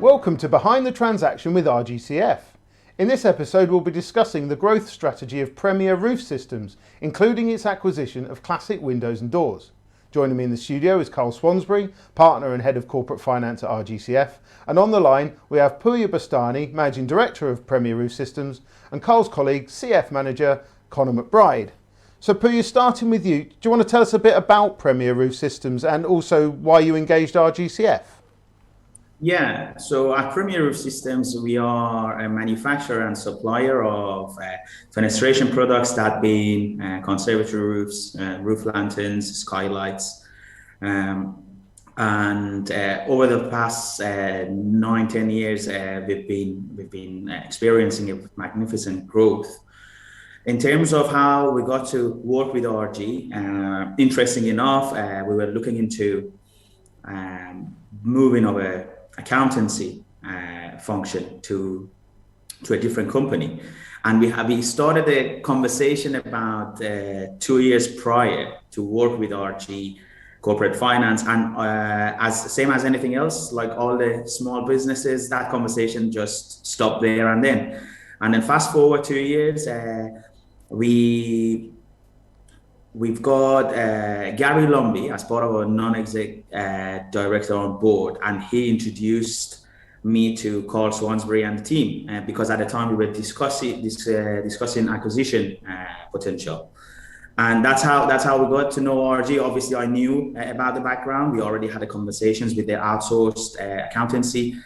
Welcome to Behind the Transaction with RGCF. In this episode we'll be discussing the growth strategy of Premier Roof Systems, including its acquisition of Classic Windows and Doors. Joining me in the studio is Carl Swansbury, Partner and Head of Corporate Finance at RGCF, and on the line we have Pooya Bastani, Managing Director of Premier Roof Systems, and Carl's colleague, CF Manager Conor McBride. So Pooya, starting with you, do you want to tell us a bit about Premier Roof Systems and also why you engaged RGCF? Yeah, so at Premier Roof Systems, we are a manufacturer and supplier of fenestration products that being conservatory roofs, roof lanterns, skylights. And over the past 9-10 years, we've been experiencing a magnificent growth. In terms of how we got to work with RG, interesting enough, we were looking into moving our accountancy function to a different company, and we started a conversation about 2 years prior to work with RG Corporate Finance, and as same as anything else, like all the small businesses, that conversation just stopped there and then fast forward 2 years, We've got Gary Lumby as part of our non-exec director on board, and he introduced me to Carl Swansbury and the team because at the time we were discussing acquisition potential, and that's how we got to know RG. Obviously, I knew about the background. We already had conversations with the outsourced accountancy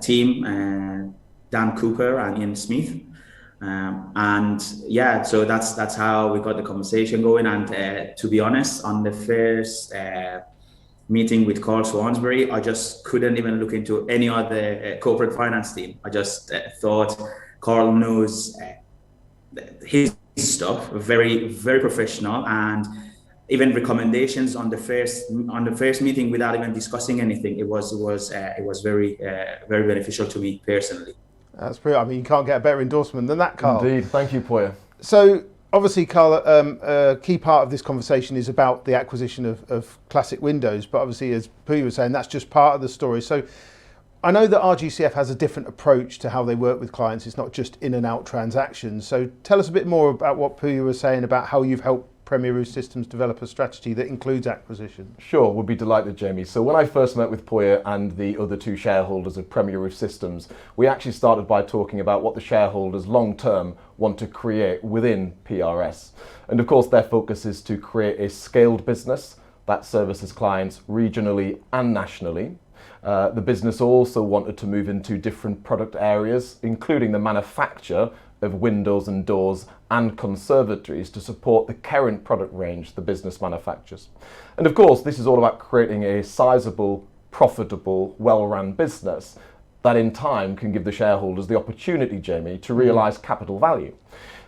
team, Dan Cooper and Ian Smith. And yeah, so that's how we got the conversation going. And to be honest, on the first meeting with Carl Swansbury, I just couldn't even look into any other corporate finance team. I just thought Carl knows his stuff, very, very professional, and even recommendations on the first meeting without even discussing anything. It was very very beneficial to me personally. That's brilliant. I mean, you can't get a better endorsement than that, Carl. Indeed. Thank you, Pooya. So, obviously, Carl, a key part of this conversation is about the acquisition of Classic Windows, but obviously, as Pooya was saying, that's just part of the story. So, I know that RGCF has a different approach to how they work with clients. It's not just in and out transactions. So, tell us a bit more about what Pooya was saying about how you've helped Premier Roof Systems develop a strategy that includes acquisition. Sure, would be delighted, Jamie. So when I first met with Pooya and the other two shareholders of Premier Roof Systems, we actually started by talking about what the shareholders long term want to create within PRS. And of course, their focus is to create a scaled business that services clients regionally and nationally. The business also wanted to move into different product areas, including the manufacture of windows and doors and conservatories to support the current product range the business manufactures. And of course, this is all about creating a sizable, profitable, well-run business that in time can give the shareholders the opportunity, Jamie, to realise capital value.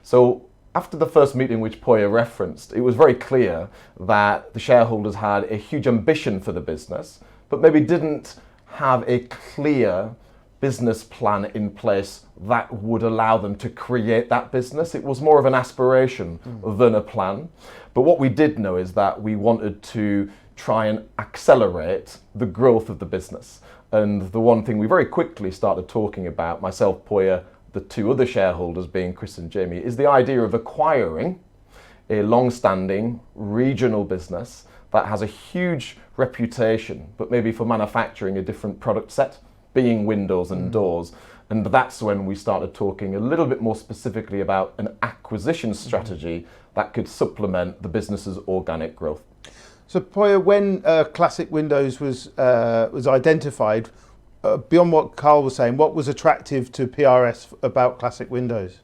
So after the first meeting which Pooya referenced, it was very clear that the shareholders had a huge ambition for the business, but maybe didn't have a clear business plan in place that would allow them to create that business. It was more of an aspiration than a plan. But what we did know is that we wanted to try and accelerate the growth of the business. And the one thing we very quickly started talking about, myself, Pooya, the two other shareholders being Chris and Jamie, is the idea of acquiring a long-standing regional business that has a huge reputation, but maybe for manufacturing a different product set, being windows and doors. And that's when we started talking a little bit more specifically about an acquisition strategy that could supplement the business's organic growth. So Pooya, when Classic Windows was identified, beyond what Carl was saying, what was attractive to PRS about Classic Windows?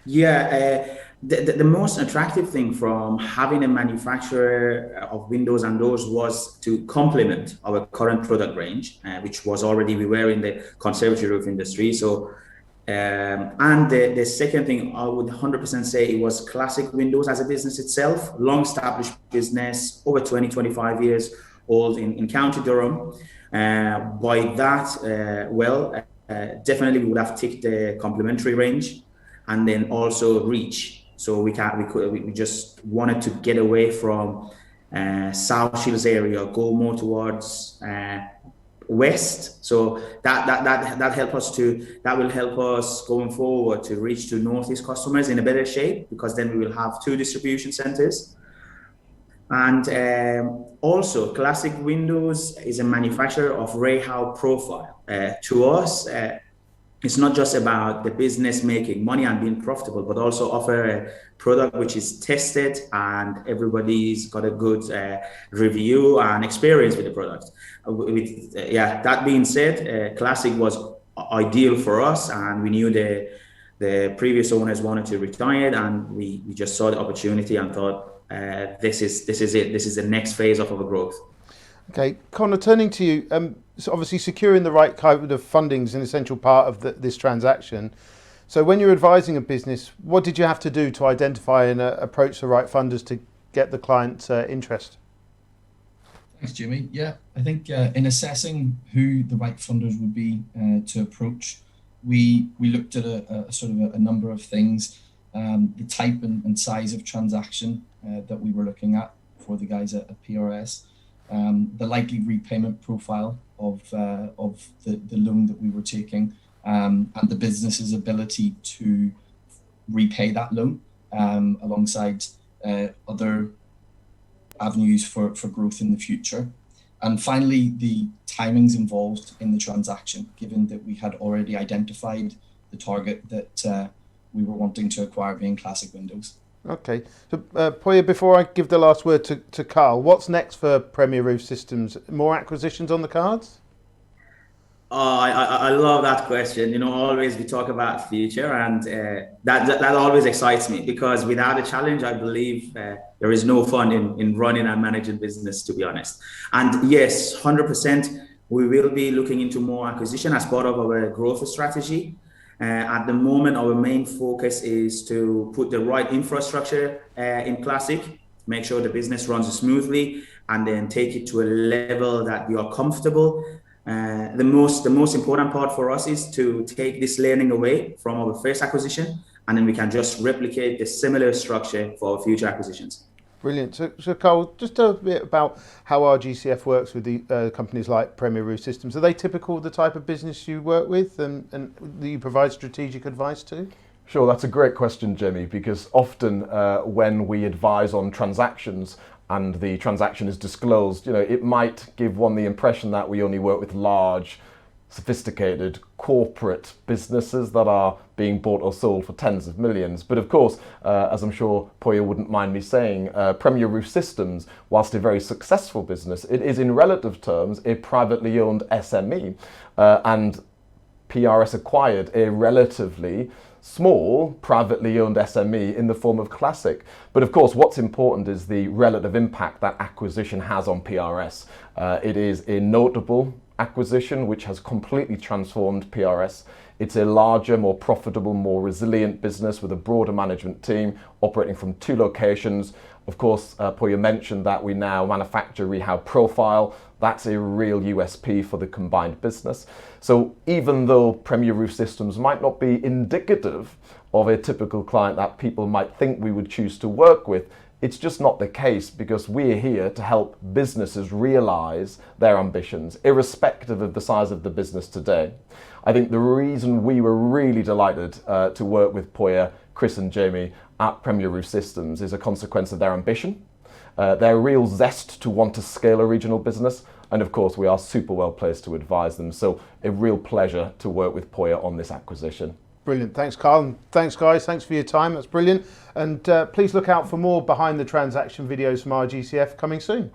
Yeah, the most attractive thing from having a manufacturer of windows and doors was to complement our current product range, which was already, we were in the conservatory roof industry. So, and the second thing I would 100% say it was Classic Windows as a business itself, long established business, over 25 years old in County Durham. By that, definitely we would have ticked the complementary range and then also reach. So we just wanted to get away from South Shields area, go more towards west. So that will help us going forward to reach to Northeast customers in a better shape, because then we will have 2 distribution centers. And also, Classic Windows is a manufacturer of RAHAL profile. To us, it's not just about the business making money and being profitable, but also offer a product which is tested and everybody's got a good review and experience with the product. That being said, Classic was ideal for us, and we knew the previous owners wanted to retire, and we just saw the opportunity and thought, this is it. This is the next phase of our growth. Okay, Connor, turning to you, so obviously securing the right kind of funding is an essential part of this transaction. So when you're advising a business, what did you have to do to identify and approach the right funders to get the client's interest? Thanks, Jimmy. Yeah, I think in assessing who the right funders would be to approach, we looked at a sort of a number of things, the type and size of transaction that we were looking at for the guys at PRS. The likely repayment profile of the loan that we were taking, and the business's ability to repay that loan alongside other avenues for growth in the future. And finally, the timings involved in the transaction, given that we had already identified the target that we were wanting to acquire, being Classic Windows. Okay, so Poya, before I give the last word to Carl, what's next for Premier Roof Systems? More acquisitions on the cards? I love that question. You know, always we talk about future, and that always excites me, because without a challenge, I believe there is no fun in running and managing business, to be honest. And yes, 100%, we will be looking into more acquisition as part of our growth strategy. At the moment, our main focus is to put the right infrastructure in Classic, make sure the business runs smoothly, and then take it to a level that we are comfortable. The most important part for us is to take this learning away from our first acquisition, and then we can just replicate the similar structure for our future acquisitions. Brilliant. So Carl, just a bit about how RGCF works with the companies like Premier Roof Systems. Are they typical of the type of business you work with and that you provide strategic advice to? Sure, that's a great question, Jimmy, because often when we advise on transactions and the transaction is disclosed, you know, it might give one the impression that we only work with large, sophisticated corporate businesses that are being bought or sold for tens of millions. But of course, as I'm sure Poya wouldn't mind me saying, Premier Roof Systems, whilst a very successful business, it is in relative terms a privately owned SME, and PRS acquired a relatively small privately owned SME in the form of Classic. But of course, what's important is the relative impact that acquisition has on PRS. It is a notable acquisition which has completely transformed PRS. It's a larger, more profitable, more resilient business with a broader management team operating from 2 locations. Of course, Poya mentioned that we now manufacture RAHAL profile. That's a real USP for the combined business. So even though Premier Roof Systems might not be indicative of a typical client that people might think we would choose to work with, it's just not the case, because we're here to help businesses realize their ambitions, irrespective of the size of the business today. I think the reason we were really delighted to work with Poya, Chris and Jamie at Premier Roof Systems is a consequence of their ambition, their real zest to want to scale a regional business, and of course we are super well placed to advise them. So a real pleasure to work with Poya on this acquisition. Brilliant. Thanks, Carl. And thanks, guys. Thanks for your time. That's brilliant. And please look out for more behind the transaction videos from RGCF coming soon.